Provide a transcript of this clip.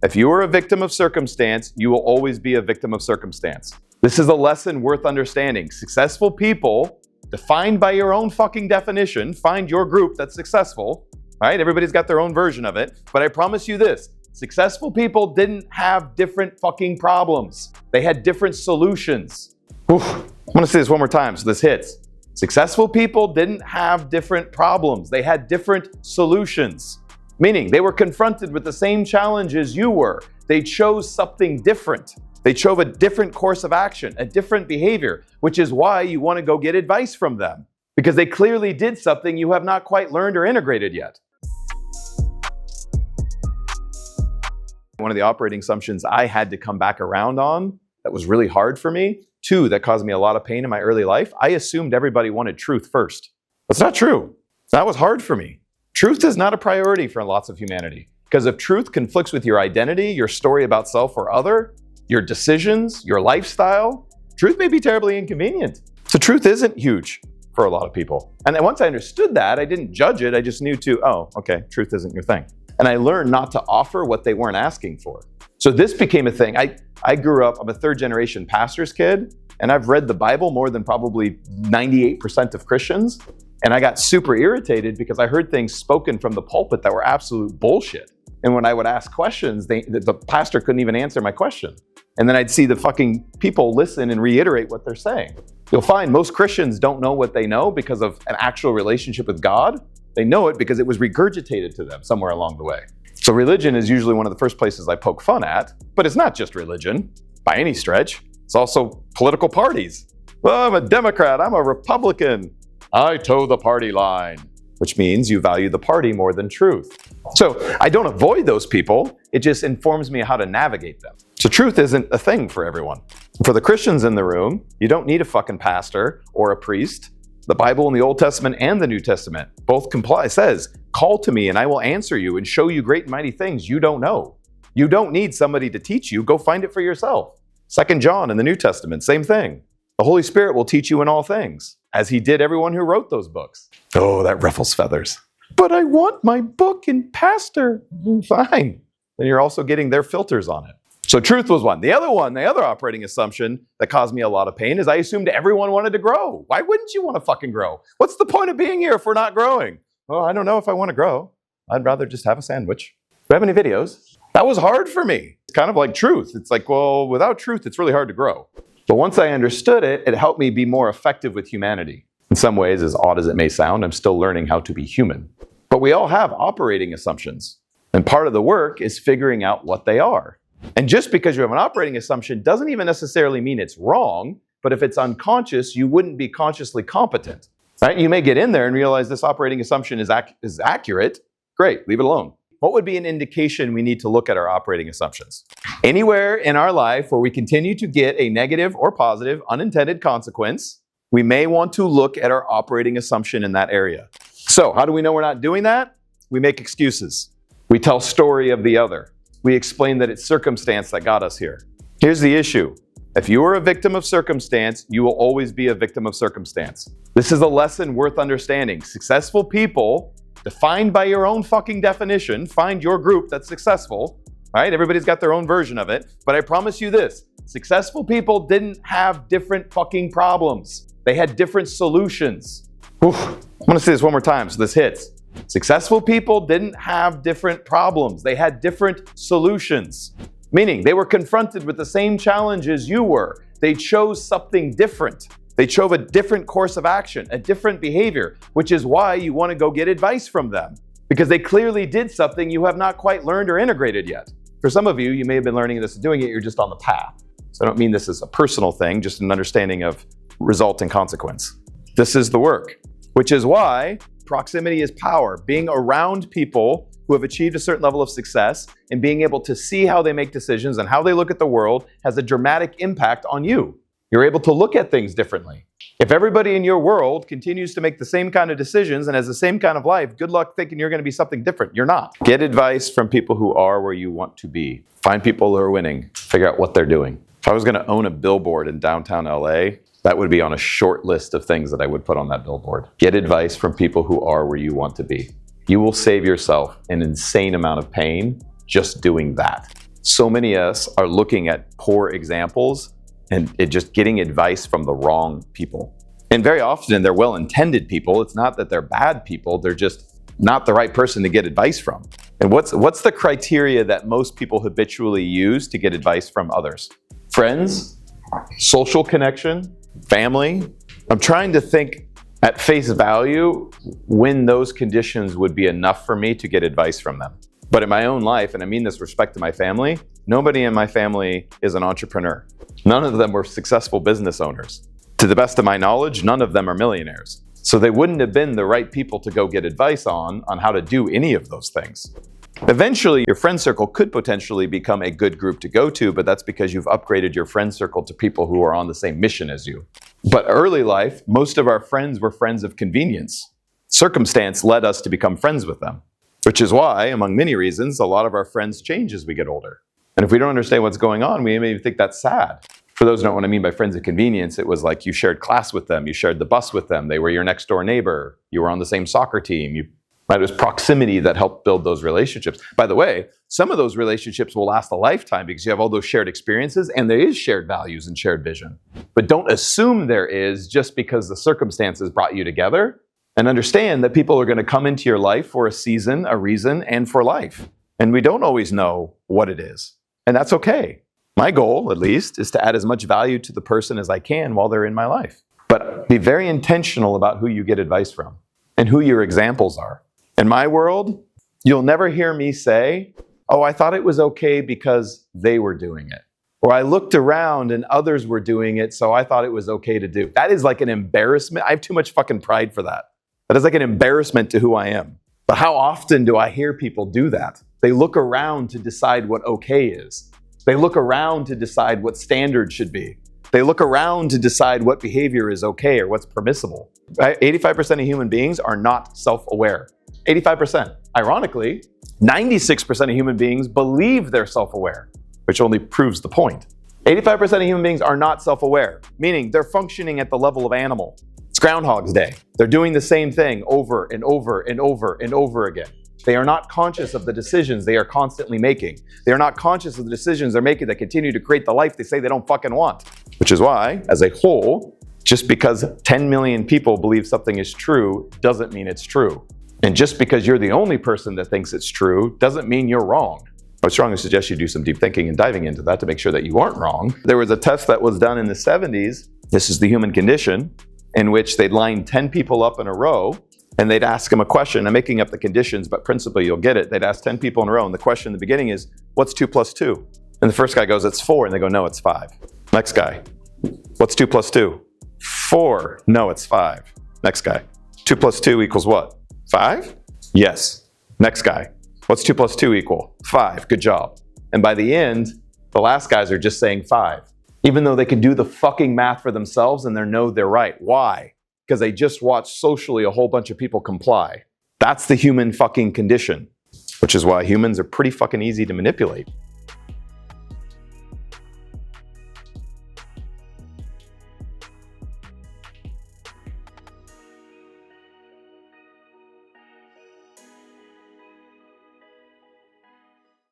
If you are a victim of circumstance, you will always be a victim of circumstance. This is a lesson worth understanding. Successful people, defined by your own fucking definition, find your group that's successful, right? Everybody's got their own version of it. But I promise you this, successful people didn't have different fucking problems. They had different solutions. Oof. I'm gonna say this one more time so this hits. Successful people didn't have different problems. They had different solutions. Meaning they were confronted with the same challenges you were. They chose something different. They chose a different course of action, a different behavior, which is why you want to go get advice from them. Because they clearly did something you have not quite learned or integrated yet. One of the operating assumptions I had to come back around on that was really hard for me, two, that caused me a lot of pain in my early life, I assumed everybody wanted truth first. That's not true. That was hard for me. Truth is not a priority for lots of humanity. Because if truth conflicts with your identity, your story about self or other, your decisions, your lifestyle, truth may be terribly inconvenient. So truth isn't huge for a lot of people. And then once I understood that, I didn't judge it. I just knew okay, truth isn't your thing. And I learned not to offer what they weren't asking for. So this became a thing. I grew up, I'm a third generation pastor's kid, and I've read the Bible more than probably 98% of Christians. And I got super irritated because I heard things spoken from the pulpit that were absolute bullshit. And when I would ask questions, the pastor couldn't even answer my question. And then I'd see the fucking people listen and reiterate what they're saying. You'll find most Christians don't know what they know because of an actual relationship with God. They know it because it was regurgitated to them somewhere along the way. So religion is usually one of the first places I poke fun at, but it's not just religion by any stretch. It's also political parties. Well, I'm a Democrat, I'm a Republican. I toe the party line, which means you value the party more than truth. So I don't avoid those people. It just informs me how to navigate them. So truth isn't a thing for everyone. For the Christians in the room, you don't need a fucking pastor or a priest. The Bible in the Old Testament and the New Testament both comply. It says, call to me and I will answer you and show you great and mighty things you don't know. You don't need somebody to teach you. Go find it for yourself. 2 John in the New Testament, same thing. The Holy Spirit will teach you in all things, as he did everyone who wrote those books. Oh, that ruffles feathers. But I want my book in pastor. Fine. Then you're also getting their filters on it. So truth was one. The other operating assumption that caused me a lot of pain is I assumed everyone wanted to grow. Why wouldn't you want to fucking grow? What's the point of being here if we're not growing? Well, I don't know if I want to grow. I'd rather just have a sandwich. Do I have any videos? That was hard for me. It's kind of like truth. It's like, well, without truth, it's really hard to grow. But once I understood it, it helped me be more effective with humanity. In some ways, as odd as it may sound, I'm still learning how to be human. But we all have operating assumptions. And part of the work is figuring out what they are. And just because you have an operating assumption doesn't even necessarily mean it's wrong, but if it's unconscious, you wouldn't be consciously competent, right? You may get in there and realize this operating assumption is accurate. Great, leave it alone. What would be an indication we need to look at our operating assumptions? Anywhere in our life where we continue to get a negative or positive unintended consequence, we may want to look at our operating assumption in that area. So how do we know we're not doing that? We make excuses. We tell story of the other. We explain that it's circumstance that got us here. Here's the issue. If you are a victim of circumstance, you will always be a victim of circumstance. This is a lesson worth understanding. Successful people, defined by your own fucking definition, find your group that's successful, right? Everybody's got their own version of it. But I promise you this, successful people didn't have different fucking problems. They had different solutions. Oof. I'm gonna say this one more time so this hits. Successful people didn't have different problems. They had different solutions. Meaning they were confronted with the same challenges you were. They chose something different. They chose a different course of action, a different behavior, which is why you want to go get advice from them. Because they clearly did something you have not quite learned or integrated yet. For some of you, you may have been learning this and doing it, you're just on the path. So I don't mean this as a personal thing, just an understanding of result and consequence. This is the work, which is why proximity is power. Being around people who have achieved a certain level of success and being able to see how they make decisions and how they look at the world has a dramatic impact on you. You're able to look at things differently. If everybody in your world continues to make the same kind of decisions and has the same kind of life, good luck thinking you're going to be something different. You're not. Get advice from people who are where you want to be. Find people who are winning. Figure out what they're doing. If I was going to own a billboard in downtown LA, that would be on a short list of things that I would put on that billboard. Get advice from people who are where you want to be. You will save yourself an insane amount of pain just doing that. So many of us are looking at poor examples and just getting advice from the wrong people. And very often they're well-intended people. It's not that they're bad people, they're just not the right person to get advice from. And what's the criteria that most people habitually use to get advice from others? Friends, social connection, family. I'm trying to think at face value when those conditions would be enough for me to get advice from them. But in my own life, and I mean this with respect to my family, nobody in my family is an entrepreneur. None of them were successful business owners. To the best of my knowledge, none of them are millionaires. So they wouldn't have been the right people to go get advice on how to do any of those things. Eventually, your friend circle could potentially become a good group to go to, but that's because you've upgraded your friend circle to people who are on the same mission as you. But early life, most of our friends were friends of convenience. Circumstance led us to become friends with them, which is why, among many reasons, a lot of our friends change as we get older. And if we don't understand what's going on, we may even think that's sad. For those who don't know what I mean by friends of convenience, it was like you shared class with them, you shared the bus with them, they were your next door neighbor, you were on the same soccer team, it was proximity that helped build those relationships. By the way, some of those relationships will last a lifetime because you have all those shared experiences and there is shared values and shared vision. But don't assume there is just because the circumstances brought you together, and understand that people are going to come into your life for a season, a reason, and for life. And we don't always know what it is. And that's okay. My goal, at least, is to add as much value to the person as I can while they're in my life. But be very intentional about who you get advice from and who your examples are. In my world, you'll never hear me say, oh, I thought it was okay because they were doing it. Or I looked around and others were doing it, so I thought it was okay to do. That is like an embarrassment. I have too much fucking pride for that. That is like an embarrassment to who I am. But how often do I hear people do that? They look around to decide what okay is. They look around to decide what standards should be. They look around to decide what behavior is okay or what's permissible. 85% of human beings are not self-aware. 85%. Ironically, 96% of human beings believe they're self-aware, which only proves the point. 85% of human beings are not self-aware, meaning they're functioning at the level of animal. It's Groundhog's Day. They're doing the same thing over and over and over and over again. They are not conscious of the decisions they are constantly making. They are not conscious of the decisions they're making that continue to create the life they say they don't fucking want. Which is why, as a whole, just because 10 million people believe something is true doesn't mean it's true. And just because you're the only person that thinks it's true doesn't mean you're wrong. I would strongly suggest you do some deep thinking and diving into that to make sure that you aren't wrong. There was a test that was done in the 70s, this is the human condition, in which they'd line 10 people up in a row and they'd ask them a question. I'm making up the conditions, but principally you'll get it. They'd ask 10 people in a row and the question in the beginning is, what's 2 plus 2? And the first guy goes, it's 4. And they go, no, it's 5. Next guy, what's 2 plus 2? 4. No, it's 5. Next guy, 2 plus 2 equals what? 5? Yes. Next guy, what's 2 plus 2 equal? 5. Good job. And by the end, the last guys are just saying 5. Even though they can do the fucking math for themselves and they know they're right. Why? Because they just watched socially a whole bunch of people comply. That's the human fucking condition, which is why humans are pretty fucking easy to manipulate.